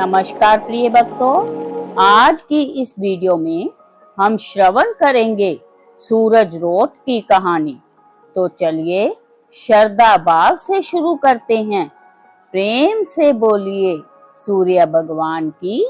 नमस्कार प्रिय भक्तों, आज की इस वीडियो में हम श्रवण करेंगे सूरज रोट की कहानी। तो चलिए श्रद्धा भाव से शुरू करते हैं। प्रेम से बोलिए सूर्य भगवान की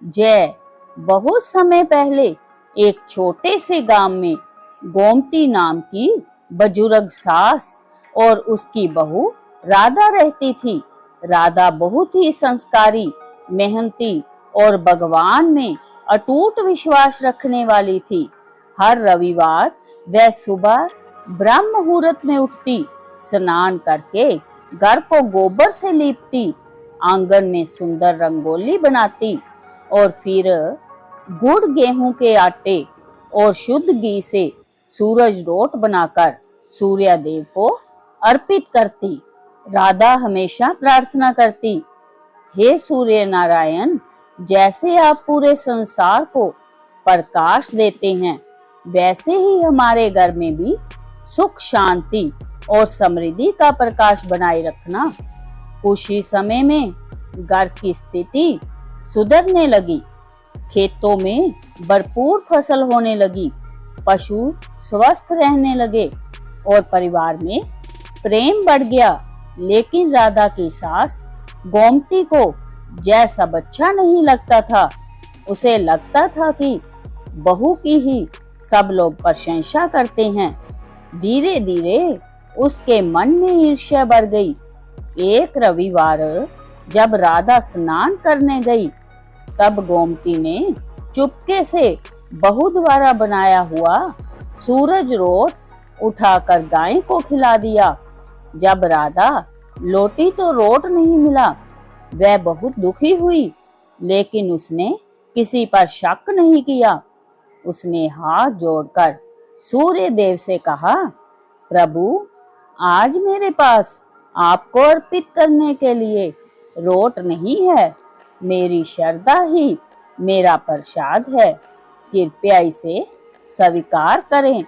जय। बहुत समय पहले एक छोटे से गांव में गोमती नाम की बुजुर्ग सास और उसकी बहू राधा रहती थी। राधा बहुत ही संस्कारी, मेहनती और भगवान में अटूट विश्वास रखने वाली थी। हर रविवार वह सुबह ब्रह्म मुहूर्त में उठती, स्नान करके घर को गोबर से लीपती, आंगन में सुंदर रंगोली बनाती और फिर गुड़ गेहूं के आटे और शुद्ध घी से सूरज रोट बनाकर सूर्य देव को अर्पित करती। राधा हमेशा प्रार्थना करती, हे सूर्य नारायण, जैसे आप पूरे संसार को प्रकाश देते हैं, वैसे ही हमारे घर में भी सुख, शांति और समृद्धि का प्रकाश बनाए रखना। कुछ ही समय में घर की स्थिति सुधरने लगी। खेतों में भरपूर फसल होने लगी, पशु स्वस्थ रहने लगे और परिवार में प्रेम बढ़ गया। लेकिन राधा की सास गोमती को जैसा बच्चा नहीं लगता था। उसे लगता था कि बहू की ही सब लोग प्रशंसा करते हैं। धीरे धीरे उसके मन में ईर्ष्या बढ़ गई। एक रविवार जब राधा स्नान करने गई, तब गोमती ने चुपके से बहू द्वारा बनाया हुआ सूरज रोट उठाकर गाय को खिला दिया। जब राधा लौटी तो रोट नहीं मिला। वह बहुत दुखी हुई, लेकिन उसने किसी पर शक नहीं किया। उसने हाथ जोड़कर सूर्य देव से कहा, प्रभु, आज मेरे पास आपको अर्पित करने के लिए रोट नहीं है। मेरी श्रद्धा ही मेरा प्रसाद है। कृपया इसे स्वीकार करें।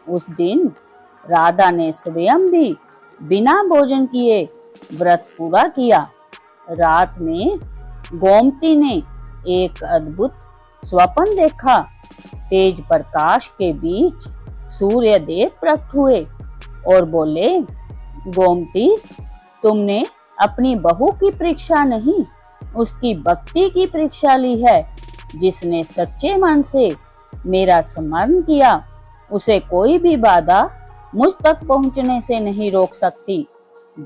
उस दिन राधा ने स्वयं भी बिना भोजन किए व्रत पूरा किया। रात में गोमती ने एक अद्भुत स्वप्न देखा। तेज प्रकाश के बीच सूर्य देव प्रकट हुए और बोले, गोमती, तुमने अपनी बहू की परीक्षा नहीं, उसकी भक्ति की परीक्षा ली है। जिसने सच्चे मन से मेरा स्मरण किया, उसे कोई भी बाधा मुझ तक पहुंचने से नहीं रोक सकती।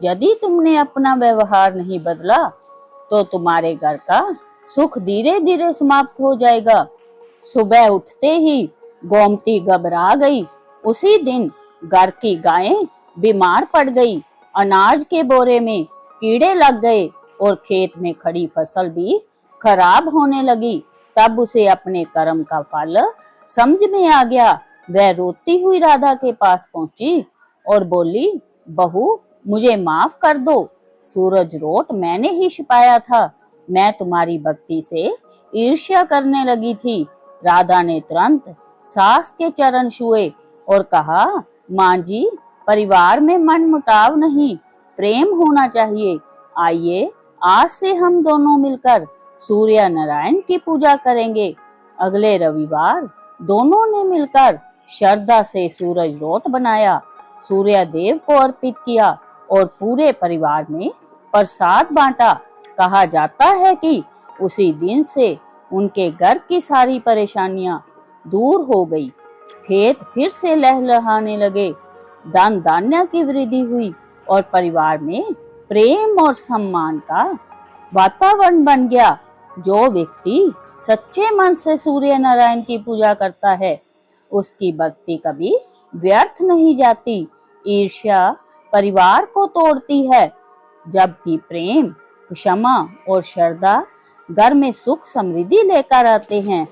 यदि तुमने अपना व्यवहार नहीं बदला तो तुम्हारे घर का सुख धीरे धीरे समाप्त हो जाएगा। सुबह उठते ही गोमती घबरा गई। उसी दिन घर की गायें बीमार पड़ गई, अनाज के बोरे में कीड़े लग गए और खेत में खड़ी फसल भी खराब होने लगी। तब उसे अपने कर्म का फल समझ में आ गया। वह रोती हुई राधा के पास पहुंची और बोली, बहू, मुझे माफ कर दो। सूरज रोट मैंने ही छिपाया था। मैं तुम्हारी भक्ति से ईर्ष्या करने लगी थी। राधा ने तुरंत सास के चरण छुए और कहा, माँ जी, परिवार में मनमुटाव नहीं, प्रेम होना चाहिए। आइए आज से हम दोनों मिलकर सूर्य नारायण की पूजा करेंगे। अगले रविवार दोनों ने मिलकर श्रद्धा से सूरज रोट बनाया, सूर्य देव को अर्पित किया और पूरे परिवार में प्रसाद बांटा। कहा जाता है कि उसी दिन से उनके घर की सारी परेशानियां दूर हो गई। खेत फिर से लहलहाने लगे, धन धान्य की वृद्धि हुई और परिवार में प्रेम और सम्मान का वातावरण बन गया। जो व्यक्ति सच्चे मन से सूर्य नारायण की पूजा करता है, उसकी भक्ति कभी व्यर्थ नहीं जाती। ईर्ष्या परिवार को तोड़ती है, जबकि प्रेम, क्षमा और श्रद्धा घर में सुख समृद्धि लेकर आते हैं।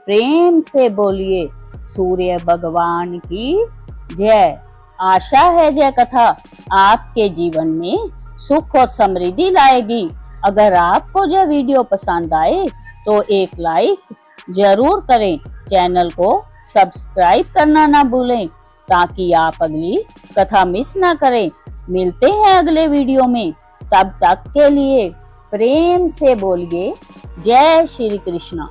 प्रेम से बोलिए सूर्य भगवान की जय। आशा है यह कथा आपके जीवन में सुख और समृद्धि लाएगी। अगर आपको यह वीडियो पसंद आए तो एक लाइक जरूर करें। चैनल को सब्सक्राइब करना ना भूलें ताकि आप अगली कथा मिस ना करें। मिलते हैं अगले वीडियो में। तब तक के लिए प्रेम से बोलिए जय श्री कृष्णा।